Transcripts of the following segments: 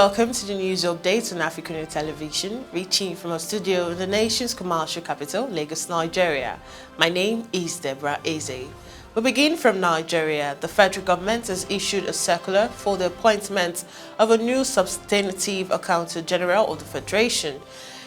welcome to the news update on AFRICUNIA television, reaching from our studio in the nation's commercial capital, Lagos, Nigeria. My name is Deborah, Ezeh. We begin from Nigeria. The federal government has issued a circular for the appointment of a new substantive accountant general of the Federation.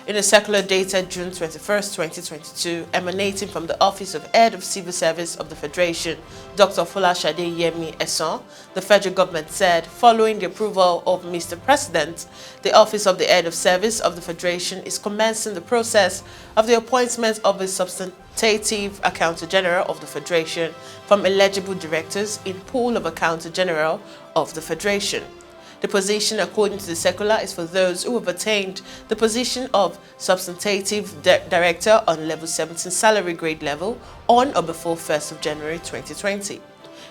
In a circular dated June 21, 2022, emanating from the Office of Head of Civil Service of the Federation, Dr. Folashade Yemi Ezeh, the federal government said, following the approval of Mr. President, the Office of the Head of Service of the Federation is commencing the process of the appointment of a substantive Accountant General of the Federation from eligible directors in pool of Accountant General of the Federation. The position, according to the circular, is for those who have attained the position of substantive director on level 17 salary grade level on or before 1st of January 2020.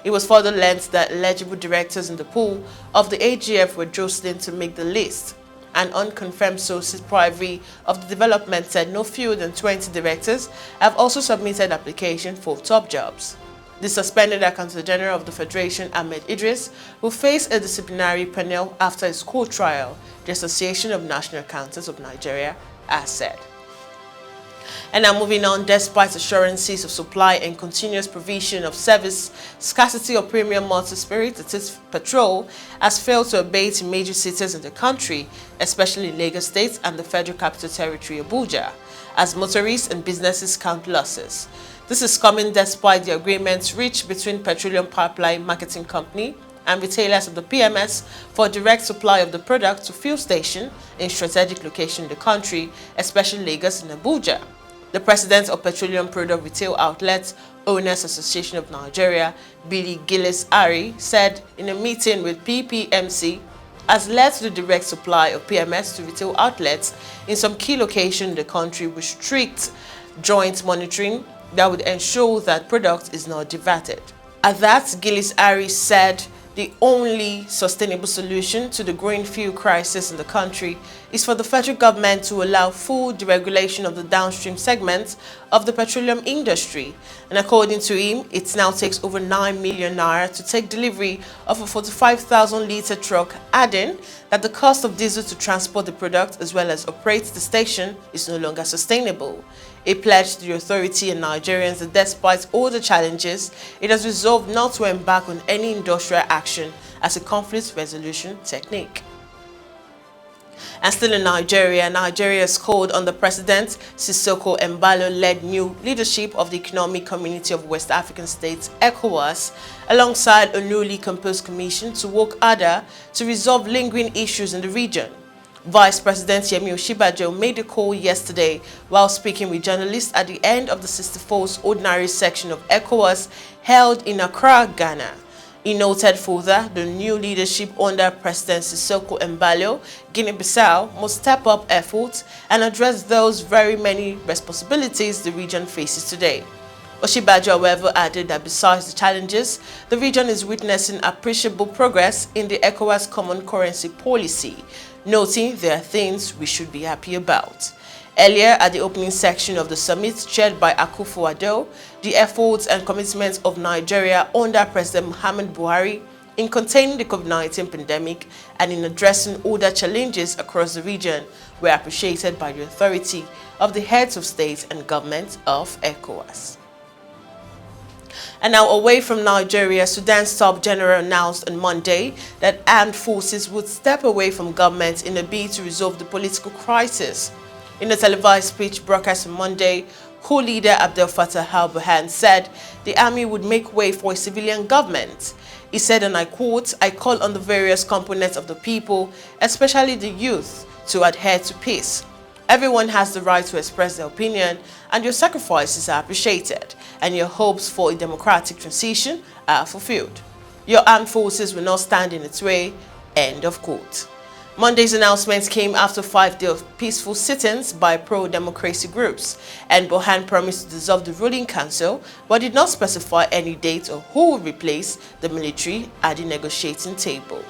It was further learned that eligible directors in the pool of the AGF were jostling to make the list. An unconfirmed sources privy of the development said no fewer than 20 directors have also submitted application for top jobs. The suspended Accountant General of the Federation, Ahmed Idris, will face a disciplinary panel after his court trial, the Association of National Accountants of Nigeria has said. And now moving on, despite assurances of supply and continuous provision of service, scarcity of premium motor spirit, that is petrol, has failed to abate in major cities in the country, especially in Lagos State and the Federal Capital Territory, Abuja, as motorists and businesses count losses. This is coming despite the agreements reached between Petroleum Pipeline Marketing Company and retailers of the PMS for direct supply of the product to fuel stations in strategic locations in the country, especially Lagos and Abuja. The president of Petroleum Product Retail Outlets Owners Association of Nigeria, Billy Gillis Ari, said in a meeting with PPMC, has led to the direct supply of PMS to retail outlets in some key locations in the country with strict joint monitoring that would ensure that product is not diverted. At that, Gillis Ari said the only sustainable solution to the growing fuel crisis in the country is for the federal government to allow full deregulation of the downstream segments of the petroleum industry. And according to him, it now takes over 9 million naira to take delivery of a 45,000-litre truck, adding that the cost of diesel to transport the product as well as operate the station is no longer sustainable. He pledged the authority and Nigerians that despite all the challenges, it has resolved not to embark on any industrial action as a conflict resolution technique. And still in Nigeria, Nigeria has called on the President Sissoco Embalo-led new leadership of the Economic Community of West African States, ECOWAS, alongside a newly composed commission to work harder to resolve lingering issues in the region. Vice President Yemi Osinbajo made the call yesterday while speaking with journalists at the end of the 64th Ordinary Section of ECOWAS held in Accra, Ghana. He noted further the new leadership under President Sissoco Embalo, Guinea-Bissau, must step up efforts and address those very many responsibilities the region faces today. Osinbajo, however, added that besides the challenges, the region is witnessing appreciable progress in the ECOWAS common currency policy, noting there are things we should be happy about. Earlier, at the opening section of the summit chaired by Akufo-Addo, the efforts and commitments of Nigeria under President Muhammadu Buhari in containing the COVID-19 pandemic and in addressing other challenges across the region were appreciated by the authority of the heads of state and government of ECOWAS. And now away from Nigeria, Sudan's top general announced on Monday that armed forces would step away from government in a bid to resolve the political crisis. In a televised speech broadcast on Monday, co-leader Abdel Fattah al-Burhan said the army would make way for a civilian government. He said, and I quote, "I call on the various components of the people, especially the youth, to adhere to peace. Everyone has the right to express their opinion, and your sacrifices are appreciated, and your hopes for a democratic transition are fulfilled. Your armed forces will not stand in its way." End of quote. Monday's announcement came after 5 days of peaceful sit-ins by pro-democracy groups, and Burhan promised to dissolve the ruling council, but did not specify any date or who will replace the military at the negotiating table.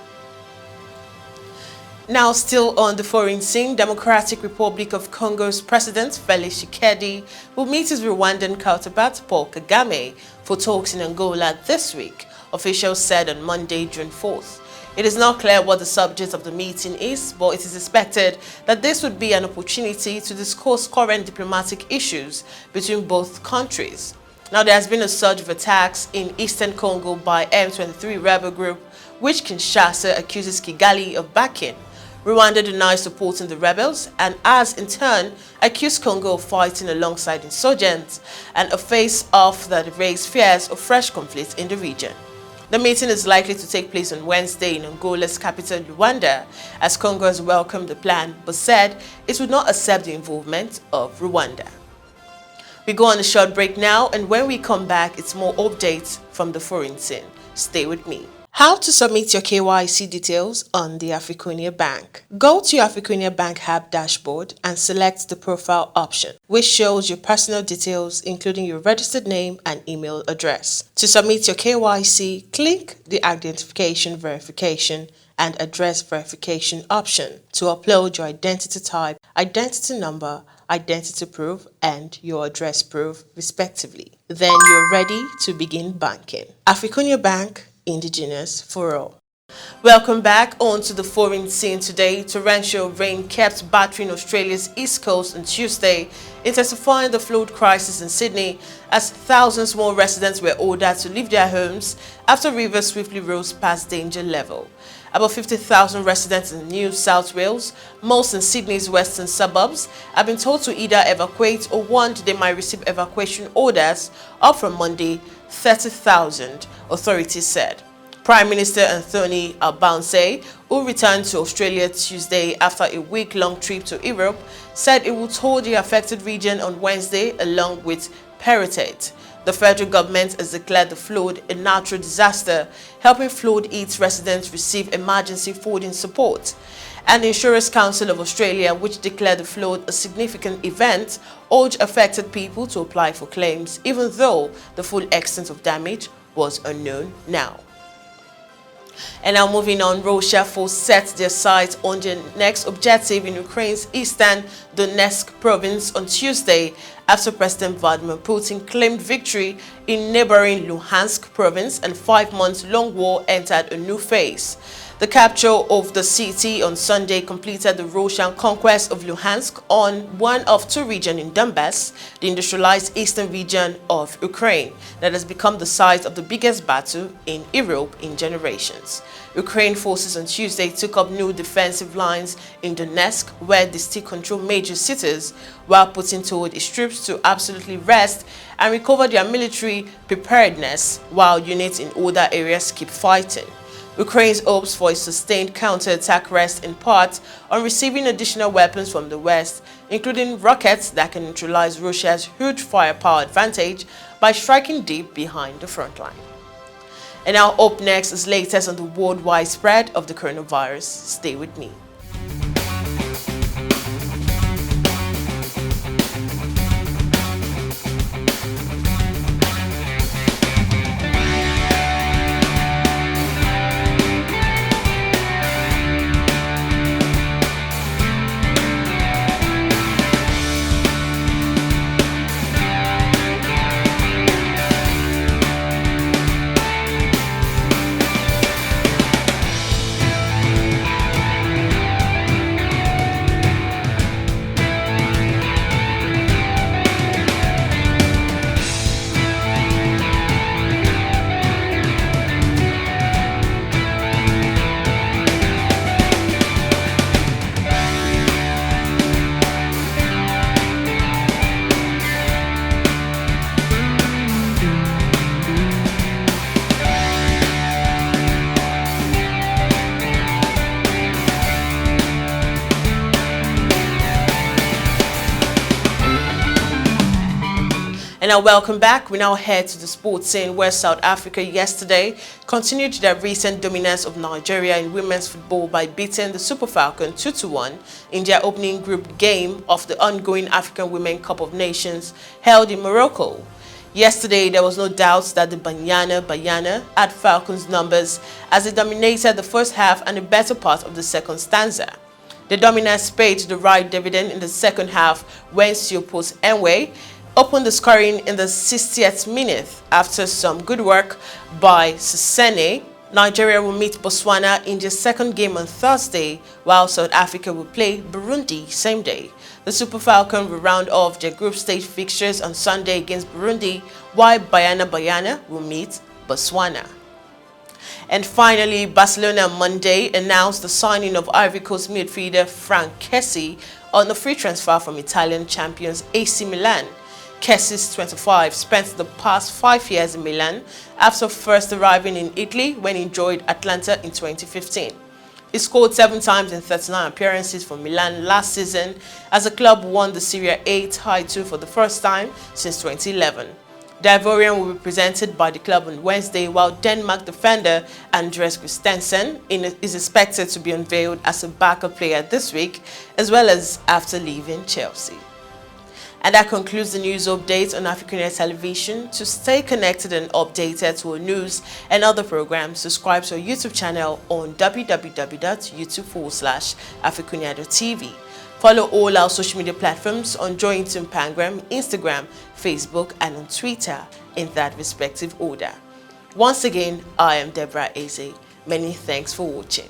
Now still on the foreign scene, Democratic Republic of Congo's President Felix Tshisekedi will meet his Rwandan counterpart Paul Kagame for talks in Angola this week, officials said on Monday, June 4th. It is not clear what the subject of the meeting is, but it is expected that this would be an opportunity to discuss current diplomatic issues between both countries. Now, there has been a surge of attacks in eastern Congo by M23 rebel group, which Kinshasa accuses Kigali of backing. Rwanda denies supporting the rebels and has in turn accused Congo of fighting alongside insurgents and a face-off that raised fears of fresh conflict in the region. The meeting is likely to take place on Wednesday in Angola's capital, Luanda, as Congo has welcomed the plan but said it would not accept the involvement of Rwanda. We go on a short break now, and when we come back, it's more updates from the foreign scene. Stay with me. How to submit your KYC details on the AFRICUNIA Bank. Go to your AFRICUNIA Bank app dashboard and select the profile option, which shows your personal details including your registered name and email address. To submit your KYC, click the Identification Verification and Address Verification option to upload your identity type, identity number, identity proof, and your address proof, respectively. Then you're ready to begin banking. AFRICUNIA Bank, indigenous for all. Welcome back onto the foreign scene today. Torrential rain kept battering Australia's east coast on Tuesday, intensifying the flood crisis in Sydney as thousands more residents were ordered to leave their homes after rivers swiftly rose past danger level. About 50,000 residents in New South Wales, most in Sydney's western suburbs, have been told to either evacuate or warned they might receive evacuation orders, up from Monday, 30,000, authorities said. Prime Minister Anthony Albanese, who returned to Australia Tuesday after a week-long trip to Europe, said it would tour the affected region on Wednesday along with Peritate. The federal government has declared the flood a natural disaster, helping flood-hit residents receive emergency funding support. And the Insurance Council of Australia, which declared the flood a significant event, urged affected people to apply for claims, even though the full extent of damage was unknown now. And now moving on, Russia set their sights on their next objective in Ukraine's eastern Donetsk province on Tuesday after President Vladimir Putin claimed victory in neighboring Luhansk province and 5-month-long war entered a new phase. The capture of the city on Sunday completed the Russian conquest of Luhansk on one of two regions in Donbass, the industrialized eastern region of Ukraine, that has become the site of the biggest battle in Europe in generations. Ukraine forces on Tuesday took up new defensive lines in Donetsk, where they still control major cities, while Putin told his troops to absolutely rest and recover their military preparedness, while units in other areas keep fighting. Ukraine's hopes for a sustained counterattack rest in part on receiving additional weapons from the West, including rockets that can neutralize Russia's huge firepower advantage by striking deep behind the front line. And now up next is latest on the worldwide spread of the coronavirus. Stay with me. And now welcome back. We now head to the sports scene where South Africa yesterday continued their recent dominance of Nigeria in women's football by beating the Super Falcons 2-1 in their opening group game of the ongoing African Women Cup of Nations held in Morocco. Yesterday, there was no doubt that the Banyana Banyana had Falcons' numbers as they dominated the first half and the better part of the second stanza. The dominance paid the right dividend in the second half when Siopos Enwe opened the scoring in the 60th minute after some good work by Sisene Nigeria will meet Botswana in their second game on Thursday, while South Africa will play Burundi same day. The Super Falcons will round off their group stage fixtures on Sunday against Burundi, while Banyana Banyana will meet Botswana. And finally, Barcelona on Monday announced the signing of Ivory Coast midfielder Kessie on a free transfer from Italian champions AC Milan. Kessie, 25, spent the past 5 years in Milan after first arriving in Italy when he joined Atlanta in 2015. He scored 7 times in 39 appearances for Milan last season as the club won the Serie A title for the first time since 2011. The Ivorian will be presented by the club on Wednesday, while Denmark defender Andreas Christensen is expected to be unveiled as a backup player this week, as well as after leaving Chelsea. And that concludes the news update on AFRICUNIA television. To stay connected and updated to our news and other programs, subscribe to our YouTube channel on www.youtube.com/africunia.tv. Follow all our social media platforms on Jointon Pangram, Instagram, Facebook, and on Twitter in that respective order. Once again, I am Deborah Ezeh. Many thanks for watching.